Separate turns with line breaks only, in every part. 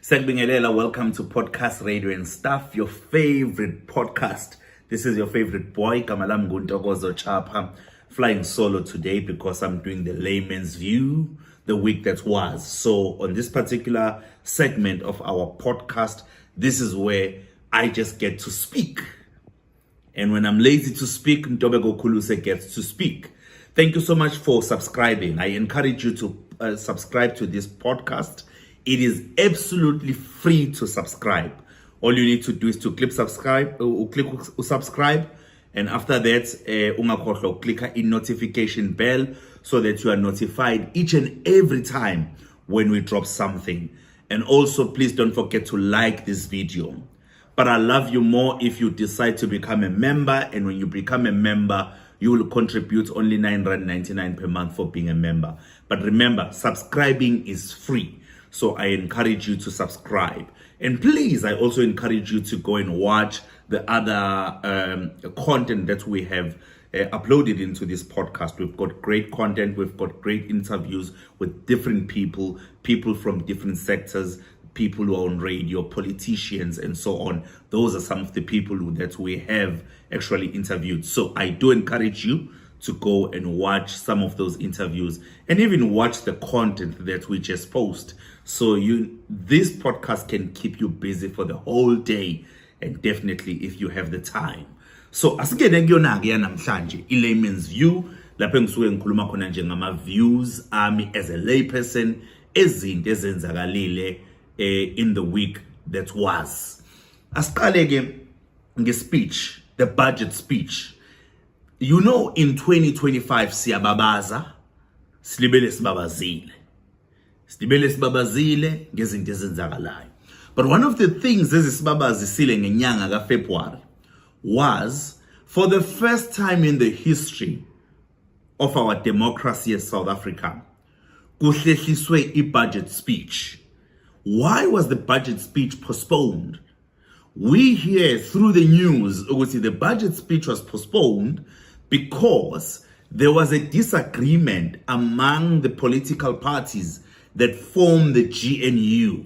Sangbingelela, welcome to Podcast Radio and Stuff, your favorite podcast. This is your favorite boy, Kamalam Guntogozo Chapa, flying solo today because I'm doing the layman's view, the week that was. So on this particular segment of our podcast, this is where I just get to speak. And when I'm lazy to speak, Ntobeko Kuluse gets to speak. Thank you so much for subscribing. I encourage you to subscribe to this podcast. It is absolutely free to subscribe. All you need to do is to click subscribe, and after that, click a notification bell so that you are notified each and every time when we drop something. And also, please don't forget to like this video. But I love you more if you decide to become a member, and when you become a member, you will contribute only R9.99 per month for being a member. But remember, subscribing is free. So I encourage you to subscribe. And please, I also encourage you to go and watch the other content that we have uploaded into this podcast. We've got great content. We've got great interviews with different people from different sectors, people who are on radio, politicians, and so on. Those are some of the people that we have actually interviewed. So I do encourage you to go and watch some of those interviews and even watch the content that we just post. So this podcast can keep you busy for the whole day, and definitely if you have the time. So asingene kuyona-ke yanamhlanje i-layman's view, lapho engisuke ngikhuluma khona nje ngama-views ami as a layperson, ezinto ezenzakalile in the week that was. Asiqale-ke nge-speech, the budget speech. You know, in 2025, siyababaza, silibele sibabazile. Silibele sibabazile ngezinto ezenzakalayo. But one of the things ezisibabazisile ngenyanga kaFebruary was, for the first time in the history of our democracy as South Africa, kuhlehliswe i-budget speech. Why was the budget speech postponed? We hear through the news, the budget speech was postponed because there was a disagreement among the political parties that form the GNU.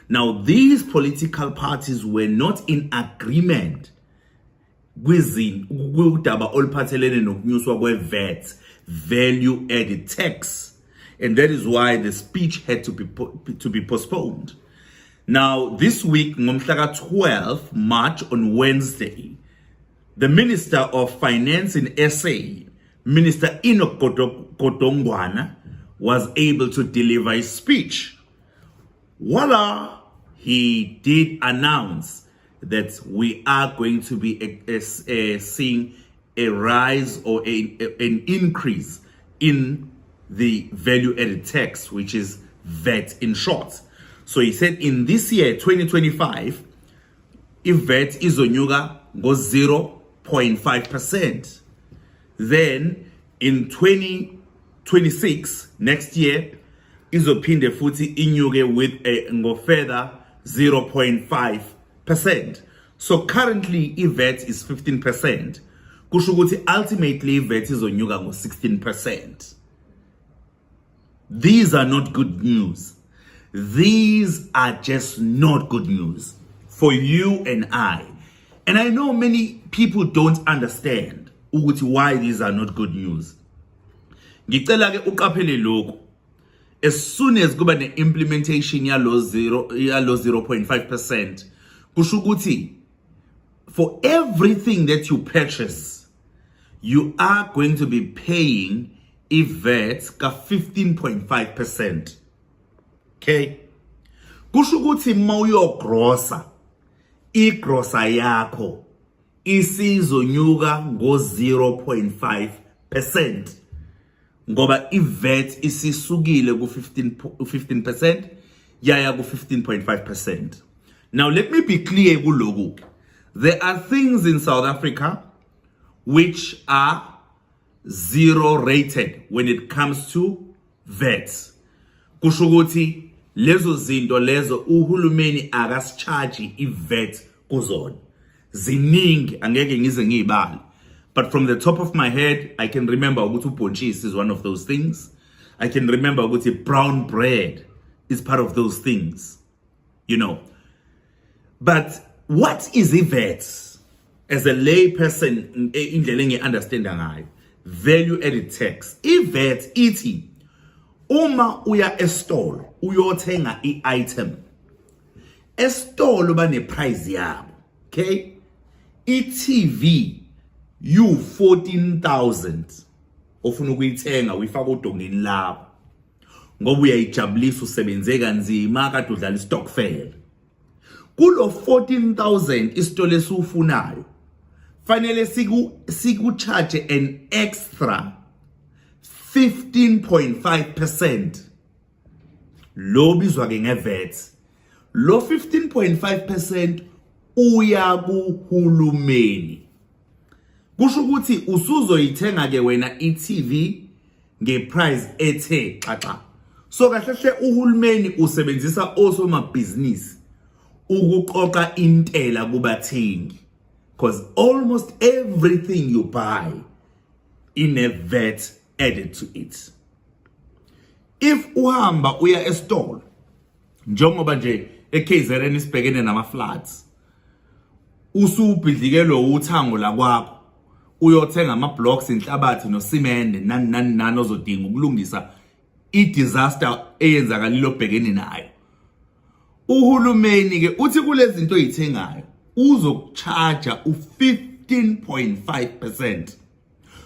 Now, these political parties were not in agreement with VAT, value added tax, and that is why the speech had to be postponed. Now, this week, ngomhlaka 12 March, on Wednesday, the Minister of Finance in SA, Minister Enoch Godongwana, was able to deliver his speech. Voila! He did announce that we are going to be seeing a rise or an increase in the value-added tax, which is VAT in short. So he said in this year, 2025, if VAT is onyuka go 0.5%, then in 2026, next year, izophinde futhi inyuke with a further 0.5%. So currently, if VAT is 15%, kusho ukuthi ultimately VAT is onyuka go 16%. These are not good news. These are just not good news for you and I. And I know many people don't understand why these are not good news. Ngicela-ke uqaphele lokho. As soon as kuba ne-implementation yalo 0.5%, kusho ukuthi for everything that you purchase, you are going to be paying a VAT ka 15.5%. Okay? Kusho ukuthi mawuyogrosa, igrosa yakho isizonyuka ngo 0.5%. Ngoba i-VAT isisukile ku 15% yaya ku 15.5%. Now let me be clear kuloku. There are things in South Africa which are zero rated when it comes to VAT. Kusho ukuthi lezo zinto lezo uhulumeni akasicharge i-VAT kuzona. Ziningi angeke ngize ngiyibale. But from the top of my head, I can remember ukuthi ubhontshisi is one of those things. I can remember ukuthi brown bread is part of those things. you know. But what is VAT? As a lay person, indlela engi-understanda ngayo, value added tax. VAT ithi uma uya estolo uyothenga i-item, estolo bane price yabo, okay? I-TV you 14,000 ofuna ukuyithenga uyifaka odongeni lapho ngoba uyayijabulisa usebenze kanzima kade udlala istokfela. Kulo 14,000 isitolo esifunayo fanele siku-charge an extra 15.5%. Lo bizwa ke ngeVAT. Lo 15.5% uya kuhulumeni. Kusho ukuthi usuzoyithenga ke wena iTV ngeprice ethe xaxa. So kahle hle uhulumeni usebenzisa osomabhizinisi ukuqoqa intela kubathengi, because almost everything you buy in a VAT added to it. If uhamba uya estolo njengoba nje eKZN isibhekene nama floods, usubhidlikelwe uthango la kwakho uyothenga ama blocks inhlabathi no cement nani ozodinga ukulungisa i-disaster eyenzakalile obhekene nayo, uhulumeni ke uthi kulezi zinto oyithengayo uzokucharge u-15.5%.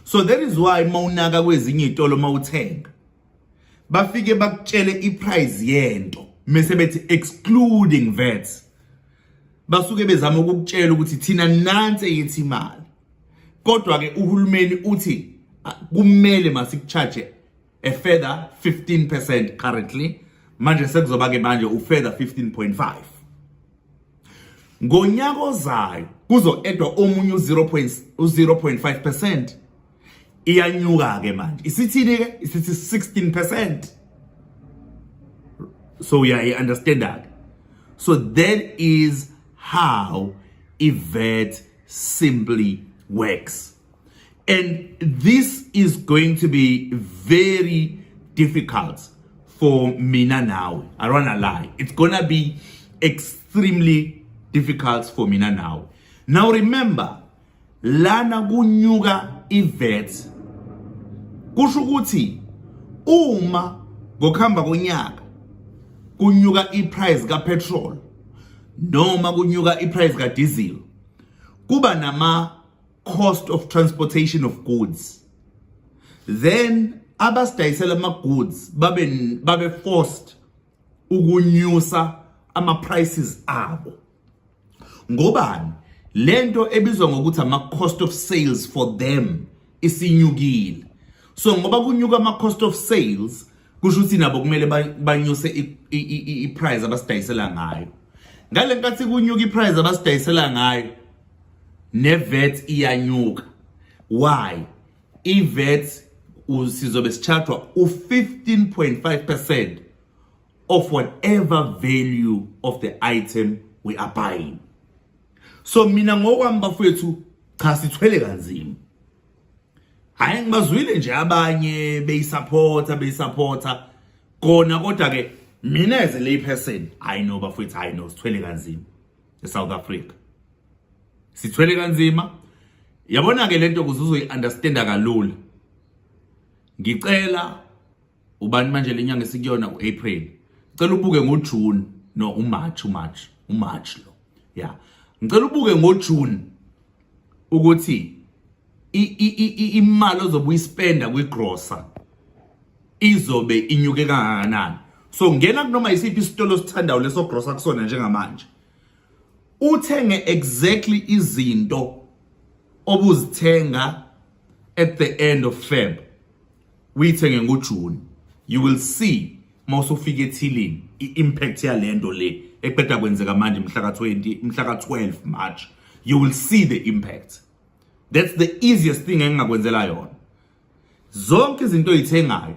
So that is why mawunaka kwezinye izitolo mawuthenga bafike bakutshele iprice yento mase bethi excluding VAT, basuke bezama ukukutshela ukuthi thina nansi yithi imali, kodwa ke uhulumeni uthi kumele masikucharge a further 15% currently, manje sekuzoba ke manje u-further 15.5. Ngonyaka ozayo kuzo-edwa omunye u-0.5%, iyanyuka ke manje isithini ke isithi 16%. So you understand that. So that is how VAT simply works. And this is going to be very difficult for Mina now. I don't wanna lie. It's gonna be extremely difficult for Mina now. Now remember, lana kunyuka iVAT kusho ukuthi uma ngokuhamba konyaka kunyuka iprice kapetrol noma kunyuka iprice kadiesel, kuba nama cost of transportation of goods, then abasidayisela ama goods babe forced ukunyusa ama prices abo. Ngobani? Lento ebizwa ngokuthi ama cost of sales for them isinyukile. So ngoba kunyuka ama cost of sales kusho ukuthi nabo kumele banyuse iprice abasidayisela ngayo. Ngale nkathi kunyuka iprice abasidayisela ngayo, neVAT iyanyuka. Why? iVAT sizobe sichargwa u-15.5% of whatever value of the item we are buying. So mina ngokwami bafowethu cha sithwele kanzima. Hayi ngibazwile nje abanye beyisupporta kona, kodwa ke mina as a lay person I know bafowethu, I know sithwele kanzima eSouth Africa. Sithwele kanzima. Yabona ke lento kuzuzoyi-understanda kalula. Ngicela ubani manje lenyanga esikuyona uApril. Ngicela ubuke ngoJune no uMarch lo. Yeah. Ngicela ubuke ngoJune ukuthi imali ozobe uyispenda kwigrocer izobe inyuke kangakanani. So ngena kunoma isiphi isitolo sithandayo leso grocer kusona njengamanje, uthenge exactly izinto obuzithenga at the end of Feb, uyithenge ngoJune, you will see mawusufika ethilini i-impact yalento le eqeda kwenzeka manje mhla ka-12 March. You will see the impact. That's the easiest thing engingakwenzela yona. Zonke izinto oyithengayo,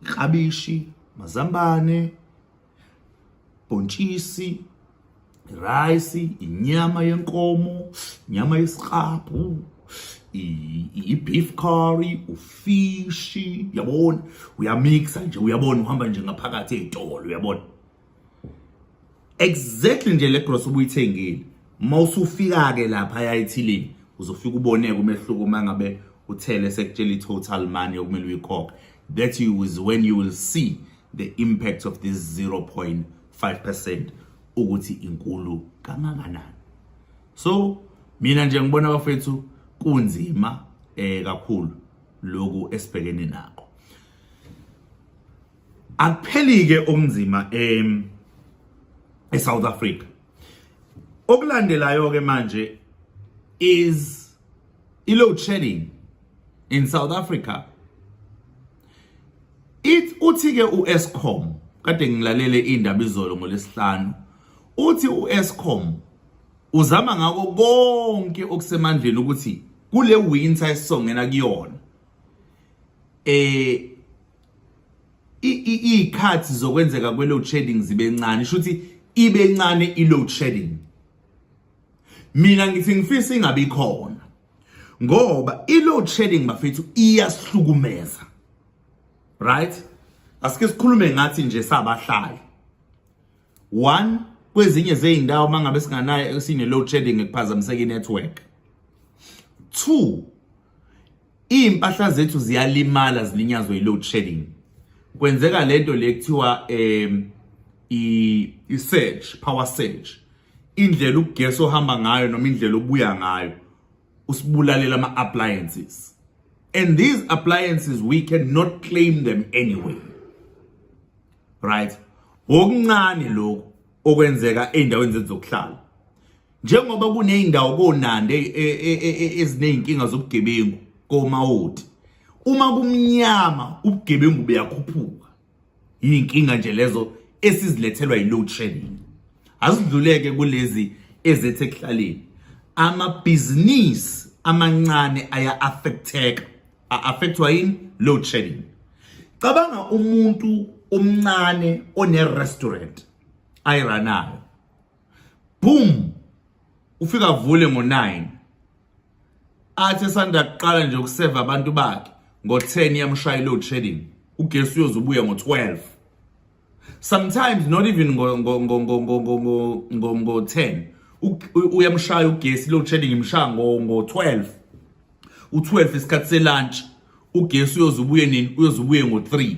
klabishi, mazambane, bontshisi, rice, inyama yenkomo, inyama yesiqaphu, i-beef curry, ufishi, uyabona, uyamixa nje, uyabona uhamba nje ngaphakathi ezitolo, uyabona. exactly nje le gross ubuyithengile mawusufika ke lapha ayithilini uzofika uboneke umehluko mangabe uthele sekutshela total money okumele uyikhokhe. That is when you will see the impact of this 0.5% ukuthi inkulu kangakanani. So mina nje ngibona bafethu kunzima kakhulu lokhu esibhekene nakho. Akupheli ke okunzima eSouth Africa. Okulandelayo ke manje is load shedding in South Africa. Uthi ke uEskom kade ngilalele indaba izolo ngoLesihlanu. Uthi uEskom uzama ngako konke okusemandleni ukuthi kule winter esongena kuyona ikhathi zokwenzeka kwe load shedding zibe encane, shuthi ibe encane I load shedding. Mina ngithi ngifisa ingabe ikhona ngoba I load shedding bafethu iyasihlukumeza. Right? Asike sikhulume ngathi nje sabahlali. One, kwezinye zeindawo mangabe singanayo esine load shedding ekuphazamiseka network. Two, impahla zethu ziyalimala zilinyazwe I load shedding. Kwenzeka lento le kuthiwa I surge, power surge. Indlela ugesi ohamba ngayo noma indlela obuya ngayo usibulalela ama appliances. And these appliances we cannot claim them anyway. Right? Okuncane lokho okwenzeka endaweni zezokuhlala. Njengoba kuneyindawo konande ezineyinkinga zobugebengu komawoti. Uma kumnyama ubugebengu buyakhuphuka. Yinkinga nje lezo esizilethelwa I-load shedding. Asidluleke kulezi ezethe kuhlaleni. Ama-business amancane affectwa in load shedding. Cabanga umuntu omncane one-restaurant ayiranayo. Boom! Ufika vule ngo-9. Athi sanda kuqala nje ukuseva abantu bakhe ngo-10 yamshaya load shedding. Ugesi uyozubuya ngo-12. Sometimes not even ngo-10. Uyamshaya ugesi load shedding imshaya ngo-12. U-12 isikhathi selunch. Ugesi uyozubuye nini? Uyozubuye ngo-3.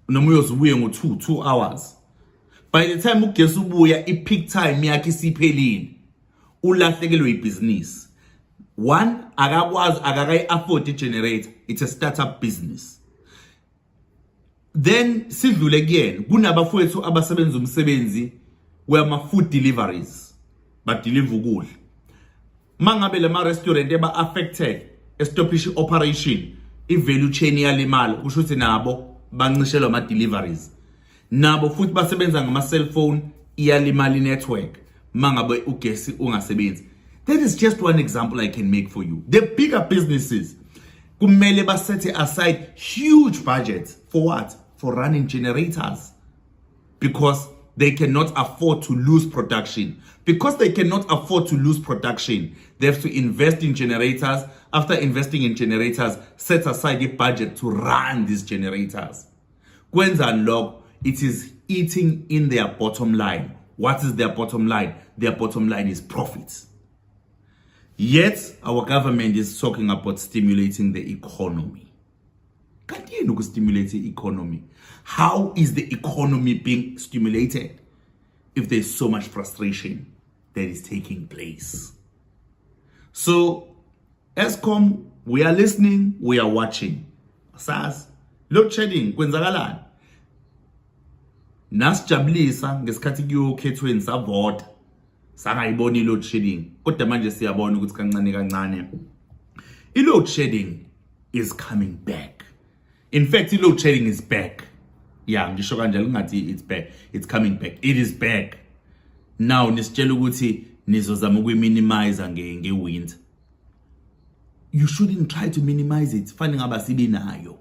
Noma uyozubuye ngo-2 hours. By the time ugesi ubuya i-peak time yakhe isiphelile. Ulahlekelwe ibhizinisi. One, akakayi afford i-generator. It's a startup business. Then sidlule kuyena kunabafowethu abasebenza umsebenzi wema-food deliveries. Badeliver ukudla. Mangabe lama restaurant eba affected estopisha operation, i-value chain yalimala, kusho ukuthi nabo bancishelwa ama deliveries. Nabo futhi basebenza ngama cellphone iyalimala network mangabe ugesi ungasebenzi. That is just one example I can make for you. The bigger businesses kumele basete aside huge budgets for what? For running generators. Because they cannot afford to lose production. Because they cannot afford to lose production, they have to invest in generators. After investing in generators, set aside a budget to run these generators. Kwenza unlock, it is eating in their bottom line. What is their bottom line? Their bottom line is profits. Yet, our government is talking about stimulating the economy. Can't you stimulate the economy? How is the economy being stimulated if there's so much frustration that is taking place? So, Eskom, we are listening, we are watching. Sas, load shedding, kwenzakalani? Nasijabulisa ngesikhathi kuyokhethweni savota. Sangayibona load shedding. Kodwa manje siyabona ukuthi kancane kancane load shedding is coming back. In fact, load shedding is back. Yeah, ngisho kanjalo ngathi it's back. It's coming back. It is back. Now nisitshela ukuthi nizozama ukuminimize nge-winter. You shouldn't try to minimize it. Finding abasibi nayo.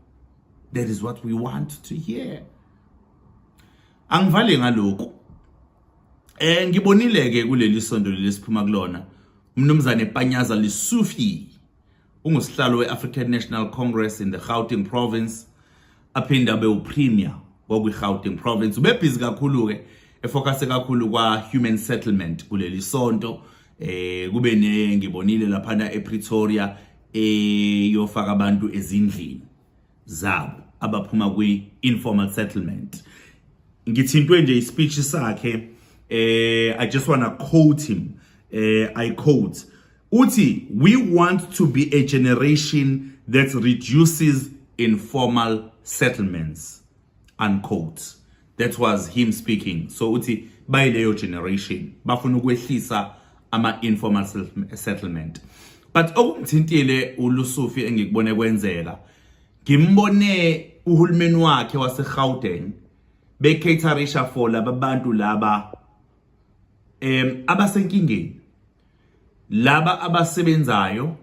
That is what we want to hear. Angivale ngalokho. Ngibonile ke kuleli sondo lesiphuma kulona umnumzane Panyaza Lesufi ungusihlalo we-African National Congress in the Gauteng province aphinda be upremier kwi-Gauteng province ubebhizi kakhulu ke efocus kakhulu kwa human settlement kuleli sonto. Kube ngibonile laphana ePretoria yofaka abantu ezindlini zabo abaphuma kwi informal settlement. Ngithintwe nje ispeech sakhe. I just want to quote him. I quote, uthi, "We want to be a generation that reduces informal settlements," unquote. That was him speaking. So uthi by leyo generation bafuna ukwehlisa ama informal settlement. But okungithintile uLusufi engikubone kwenzeka, ngimbone uhulumeni wakhe waseGauteng becaterisha for laba bantu laba abasenkingeni, laba abasebenzayo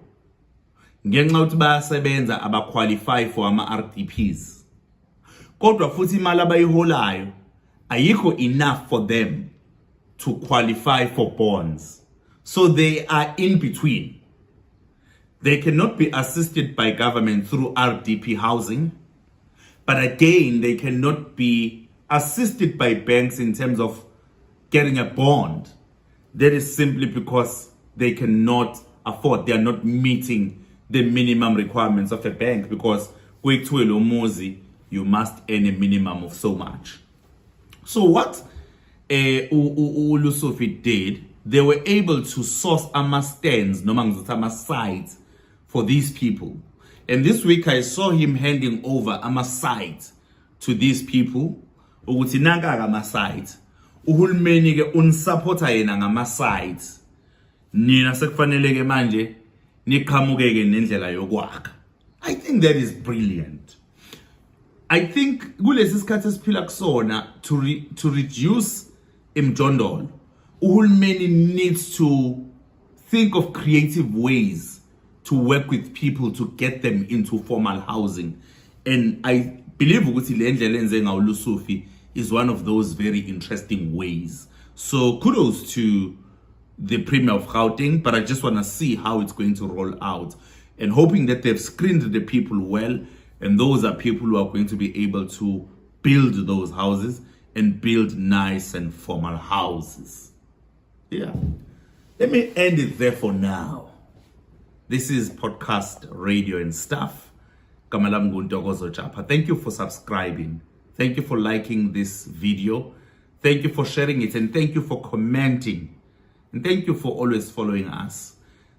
ngenxa ukuthi bayasebenza abaqualify for ama RDPs, kodwa futhi imali abayiholayo ayikho enough for them to qualify for bonds. So they are in between. They cannot be assisted by government through RDP housing, but again, they cannot be assisted by banks in terms of getting a bond. That is simply because they cannot afford, they are not meeting the minimum requirements of a bank, because you must earn a minimum of so much. So what Lusufi did, they were able to source stands, sites for these people. And this week I saw him handing over sites to these people. Ukuthi nanga sites. Uhulumeni ke unsupporta yena ngama sites. Nina sekufanele ke manje niqhamukeke nendlela yokwakha. I think that is brilliant. I think kulesi sikhathi esiphila kusona to reduce imjondolo, uhulumeni needs to think of creative ways to work with people to get them into formal housing. And I believe ukuthi le ndlela enze ngawo Lusufi is one of those very interesting ways. So kudos to the Premier of Gauteng, but I just want to see how it's going to roll out, and hoping that they've screened the people well, and those are people who are going to be able to build those houses and build nice and formal houses. Yeah. Let me end it there for now. This is podcast, radio and stuff. Kamalam Gundogozo Chapa. Thank you for subscribing. Thank you for liking this video. Thank you for sharing it, and thank you for commenting. And thank you for always following us.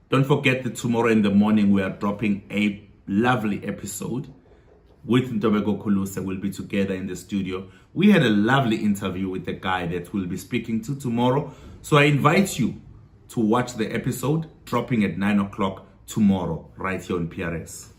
Don't forget that tomorrow in the morning we are dropping a lovely episode with Ntobeko Khulusa. We'll be together in the studio. We had a lovely interview with the guy that we'll be speaking to tomorrow. So I invite you to watch the episode dropping at 9 o'clock tomorrow right here on PRS.